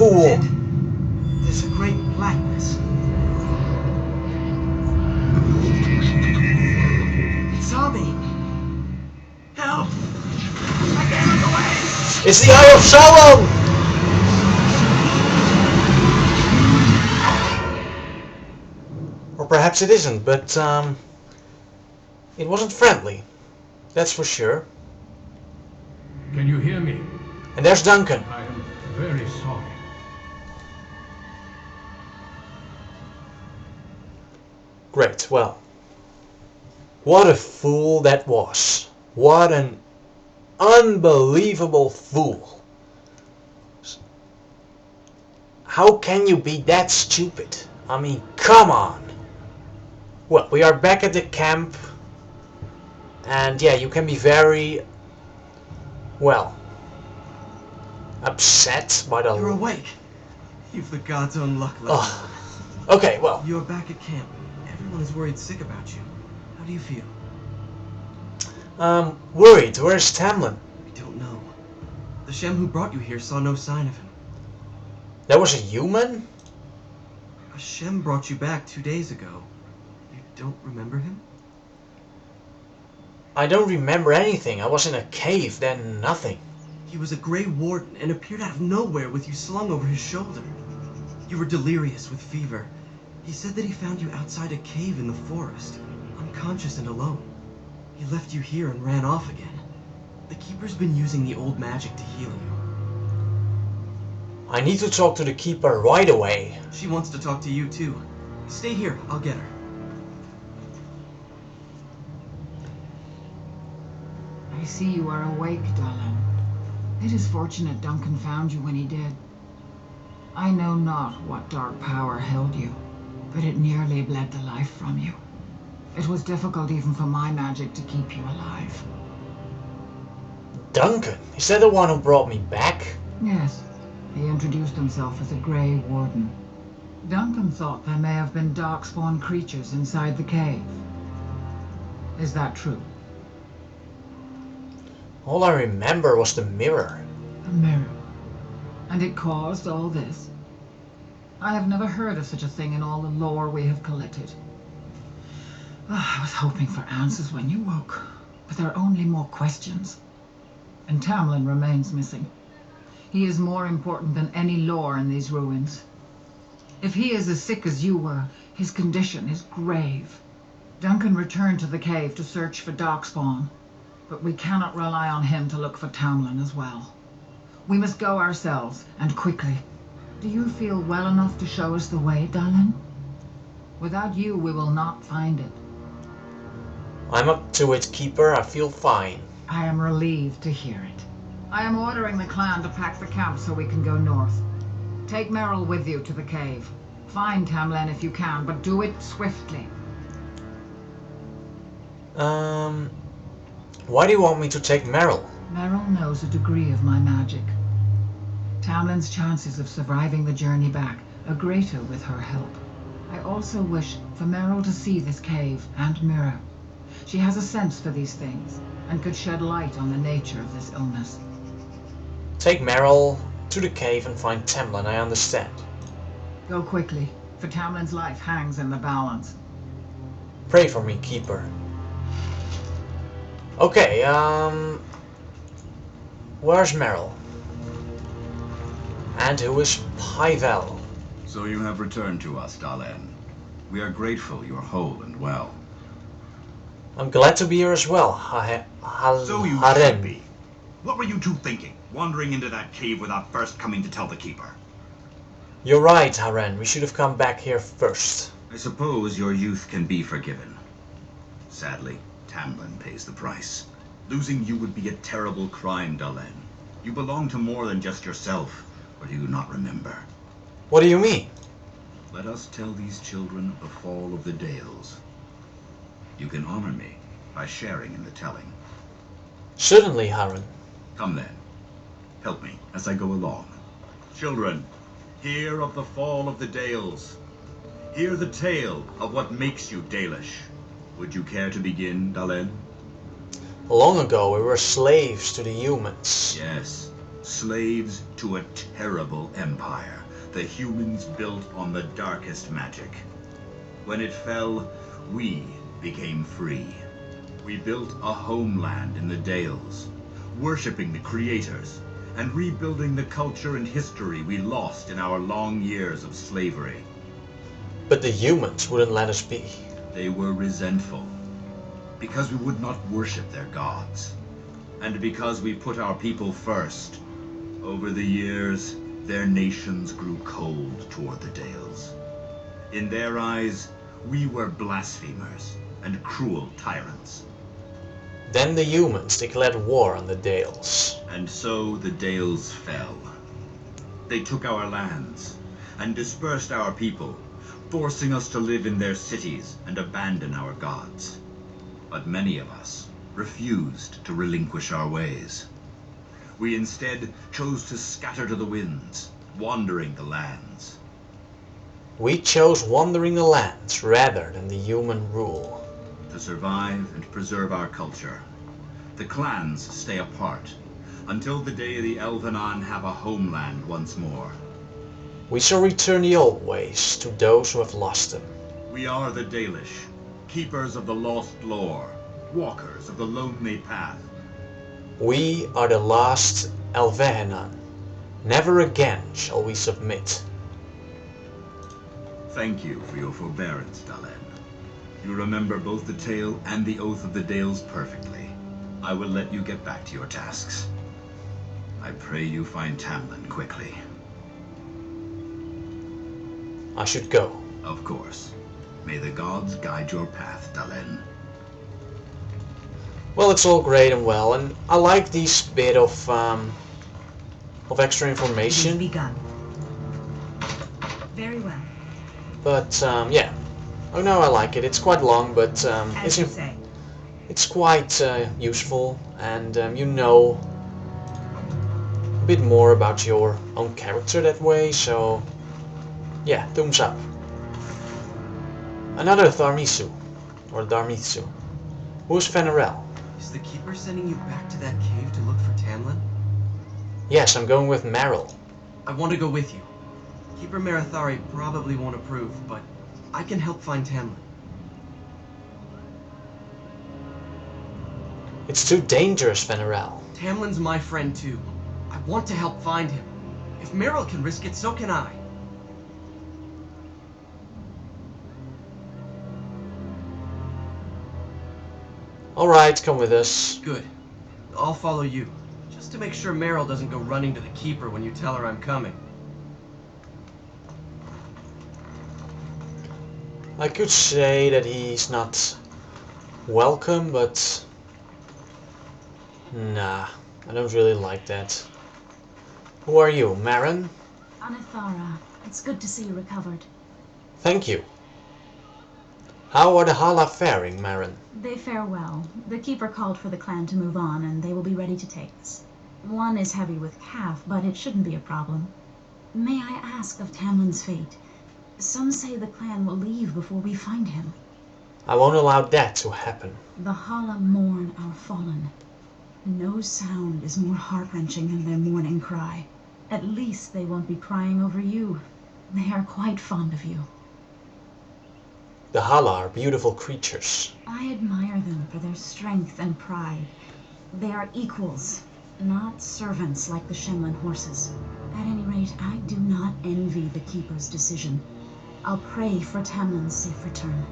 fool! There's a great blackness. It saw me. Help! I can't look away! It's the Eye of Sauron! Or perhaps it isn't, but it wasn't friendly. That's for sure. Can you hear me? And there's Duncan. I am very sorry. Great, well. What a fool that was. What an unbelievable fool. How can you be that stupid? I mean, come on. Well, we are back at the camp. And yeah, you can be very, well, upset by the... You're awake. You've the God's own luck left. Oh. Okay, well. You're back at camp. Everyone is worried sick about you. How do you feel? Worried. Where's Tamlen? We don't know. The Shem who brought you here saw no sign of him. That was a human? A Shem brought you back 2 days ago. You don't remember him? I don't remember anything. I was in a cave, then nothing. He was a Grey Warden and appeared out of nowhere with you slung over his shoulder. You were delirious with fever. He said that he found you outside a cave in the forest, unconscious and alone. He left you here and ran off again. The Keeper's been using the old magic to heal you. I need to talk to the Keeper right away. She wants to talk to you too. Stay here, I'll get her. I see you are awake, Dalish. It is fortunate Duncan found you when he did. I know not what dark power held you, but it nearly bled the life from you. It was difficult even for my magic to keep you alive. Duncan? Is that the one who brought me back? Yes, he introduced himself as a Grey Warden. Duncan thought there may have been darkspawn creatures inside the cave. Is that true? All I remember was the mirror. A mirror. And it caused all this? I have never heard of such a thing in all the lore we have collected. I was hoping for answers when you woke, but there are only more questions. And Tamlen remains missing. He is more important than any lore in these ruins. If he is as sick as you were, his condition is grave. Duncan returned to the cave to search for darkspawn, but we cannot rely on him to look for Tamlen as well. We must go ourselves, and quickly. Do you feel well enough to show us the way, Dalish? Without you, we will not find it. I'm up to it, Keeper. I feel fine. I am relieved to hear it. I am ordering the clan to pack the camp so we can go north. Take Merrill with you to the cave. Find Tamlen if you can, but do it swiftly. Why do you want me to take Merrill? Merrill knows a degree of my magic. Tamlen's chances of surviving the journey back are greater with her help. I also wish for Merrill to see this cave and mirror. She has a sense for these things, and could shed light on the nature of this illness. Take Merrill to the cave and find Tamlen, I understand. Go quickly, for Tamlen's life hangs in the balance. Pray for me, Keeper. Okay, where's Merrill? And who is Pyvel? So you have returned to us, Dalish. We are grateful you are whole and well. I'm glad to be here as well, So you should be. What were you two thinking, wandering into that cave without first coming to tell the Keeper? You're right, Haren. We should have come back here first. I suppose your youth can be forgiven. Sadly, Tamlen pays the price. Losing you would be a terrible crime, Dalish. You belong to more than just yourself, or do you not remember? What do you mean? Let us tell these children the fall of the Dales. You can honor me by sharing in the telling. Certainly, Haren. Come then. Help me as I go along. Children, hear of the fall of the Dales. Hear the tale of what makes you Dalish. Would you care to begin, Dalish? Long ago, we were slaves to the humans. Yes, Slaves to a terrible empire the humans built on the darkest magic. When it fell, we became free. We built a homeland in the Dales, worshipping the creators and rebuilding the culture and history we lost in our long years of slavery. But the humans wouldn't let us be. They were resentful because we would not worship their gods, and because we put our people first. Over the years, their nations grew cold toward the Dales. In their eyes, we were blasphemers and cruel tyrants. Then the humans declared war on the Dales. And so the Dales fell. They took our lands and dispersed our people, forcing us to live in their cities and abandon our gods. But many of us refused to relinquish our ways. We instead chose to scatter to the winds, wandering the lands. We chose wandering the lands rather than the human rule. To survive and preserve our culture, the clans stay apart until the day the Elvenon have a homeland once more. We shall return the old ways to those who have lost them. We are the Dalish, keepers of the lost lore, walkers of the lonely path. We are the last Elvenon. Never again shall we submit. Thank you for your forbearance, Dalen. You remember both the tale and the Oath of the Dales perfectly. I will let you get back to your tasks. I pray you find Tamlen quickly. I should go. Of course. May the gods guide your path, Dalen. Well, it's all great and well, and I like this bit of extra It has information. begun. Very well. But yeah, oh no, I like it. It's quite long, but As you say. it's quite useful, and you know a bit more about your own character that way. So yeah, thumbs up. Another Tharmisu, or Darmitsu. Who's Fenarel? Is the Keeper sending you back to that cave to look for Tamlen? Yes, I'm going with Meryl. I want to go with you. Keeper Marathari probably won't approve, but I can help find Tamlen. It's too dangerous, Fenarel. Tamlen's my friend too. I want to help find him. If Meryl can risk it, so can I. Alright, come with us. Good. I'll follow you. Just to make sure Meryl doesn't go running to the Keeper when you tell her I'm coming. I could say that he's not welcome, but nah, I don't really like that. Who are you, Marin? Anithara, it's good to see you recovered. Thank you. How are the Hala faring, Marin? They fare well. The Keeper called for the clan to move on, and they will be ready to take us. One is heavy with calf, but it shouldn't be a problem. May I ask of Tamlin's fate? Some say the clan will leave before we find him. I won't allow that to happen. The Hala mourn our fallen. No sound is more heart-wrenching than their mourning cry. At least they won't be crying over you. They are quite fond of you. The Hala are beautiful creatures. I admire them for their strength and pride. They are equals, not servants like the Shenlin horses. At any rate, I do not envy the Keeper's decision. I'll pray for Tamlin's safe return.